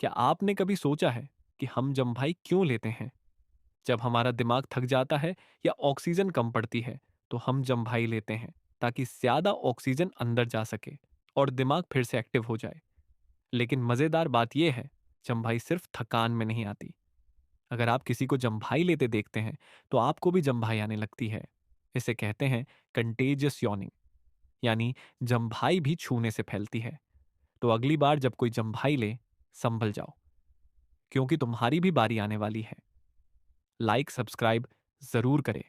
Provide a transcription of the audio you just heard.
क्या आपने कभी सोचा है कि हम जम्भाई क्यों लेते हैं? जब हमारा दिमाग थक जाता है या ऑक्सीजन कम पड़ती है, तो हम जम्भाई लेते हैं ताकि ज्यादा ऑक्सीजन अंदर जा सके और दिमाग फिर से एक्टिव हो जाए। लेकिन मजेदार बात यह है, जम्भाई सिर्फ थकान में नहीं आती। अगर आप किसी को जम्भाई लेते देखते हैं, तो आपको भी जम्भाई आने लगती है। इसे कहते हैं कंटेजियस यॉनिंग, यानी जम्भाई भी छूने से फैलती है। तो अगली बार जब कोई जम्भाई ले, संभल जाओ, क्योंकि तुम्हारी भी बारी आने वाली है। लाइक सब्सक्राइब जरूर करें।